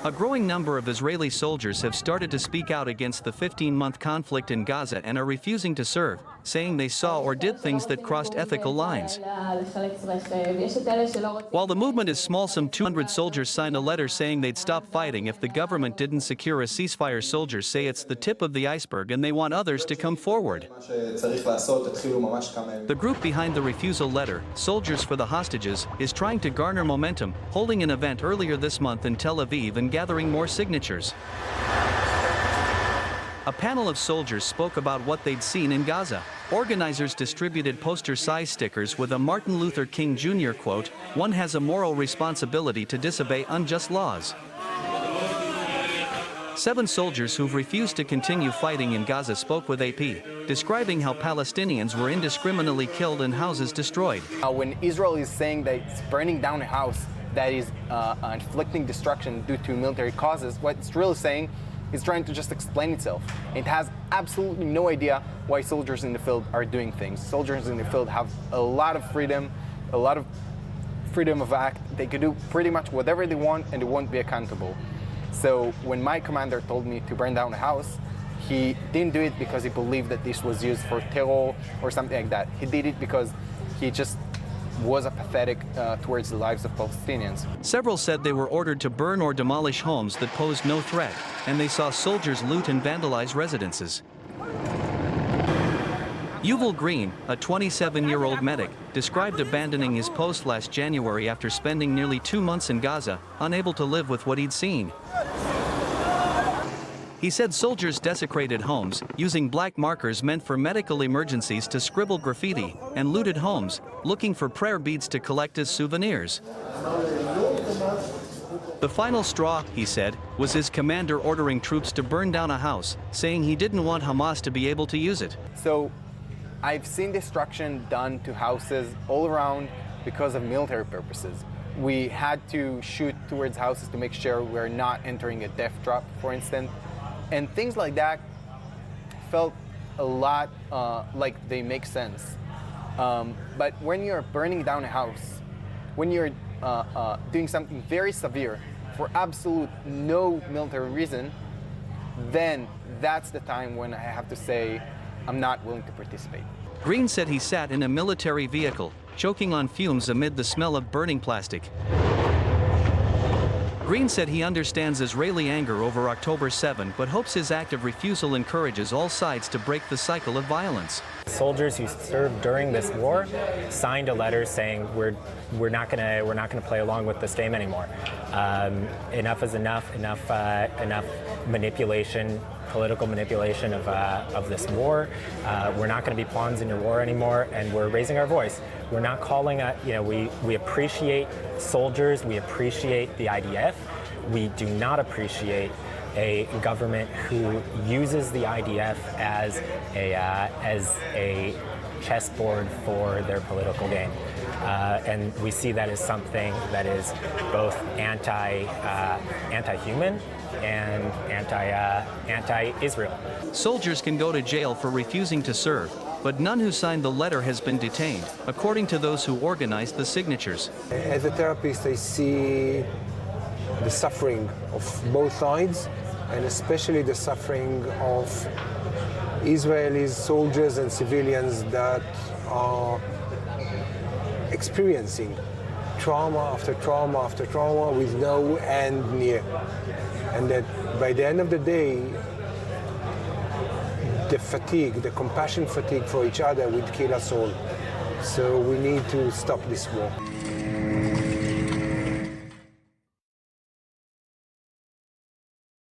A growing number of Israeli soldiers have started to speak out against the 15-month conflict in Gaza and are refusing to serve, saying they saw or did things that crossed ethical lines. While the movement is small, some 200 soldiers signed a letter saying they'd stop fighting if the government didn't secure a ceasefire. Soldiers say it's the tip of the iceberg and they want others to come forward. The group behind the refusal letter, Soldiers for the Hostages, is trying to garner momentum, holding an event earlier this month in Tel Aviv and gathering more signatures. A panel of soldiers spoke about what they'd seen in Gaza. Organizers distributed poster-size stickers with a Martin Luther King Jr. quote, "One has a moral responsibility to disobey unjust laws." 7 soldiers who've refused to continue fighting in Gaza spoke with AP, describing how Palestinians were indiscriminately killed and houses destroyed. When Israel is saying that it's burning down a house that is inflicting destruction due to military causes, what it's really saying is trying to just explain itself. It has absolutely no idea why soldiers in the field are doing things. Soldiers in the field have a lot of freedom of act. They could do pretty much whatever they want and they won't be accountable. So when my commander told me to burn down a house, he didn't do it because he believed that this was used for terror or something like that. He did it because he just was apathetic towards the lives of Palestinians. Several said they were ordered to burn or demolish homes that posed no threat, and they saw soldiers loot and vandalize residences. Yuval Green, a 27-year-old medic, described abandoning his post last January after spending nearly 2 months in Gaza, unable to live with what he'd seen. He said soldiers desecrated homes, using black markers meant for medical emergencies to scribble graffiti, and looted homes, looking for prayer beads to collect as souvenirs. The final straw, he said, was his commander ordering troops to burn down a house, saying he didn't want Hamas to be able to use it. So I've seen destruction done to houses all around because of military purposes. We had to shoot towards houses to make sure we're not entering a death trap, for instance. And things like that felt a lot like they make sense. But when you're burning down a house, when you're doing something very severe for absolute no military reason, then that's the time when I have to say I'm not willing to participate. Green said he sat in a military vehicle, choking on fumes amid the smell of burning plastic. Green said he understands Israeli anger over October 7 but hopes his act of refusal encourages all sides to break the cycle of violence. Soldiers who served during this war signed a letter saying we're not gonna play along with this game anymore. Enough is enough. Enough manipulation, political manipulation of this war. We're not going to be pawns in your war anymore, and we're raising our voice. We're not calling we appreciate soldiers. We appreciate the IDF. We do not appreciate a government who uses the IDF as a chessboard for their political game. And we see that as something that is both anti-human and anti-Israel. Soldiers can go to jail for refusing to serve, but none who signed the letter has been detained, according to those who organized the signatures. As a therapist, I see the suffering of both sides, and especially the suffering of Israeli soldiers and civilians that are experiencing trauma after trauma after trauma with no end near. And that by the end of the day, the fatigue, the compassion fatigue for each other would kill us all. So we need to stop this war.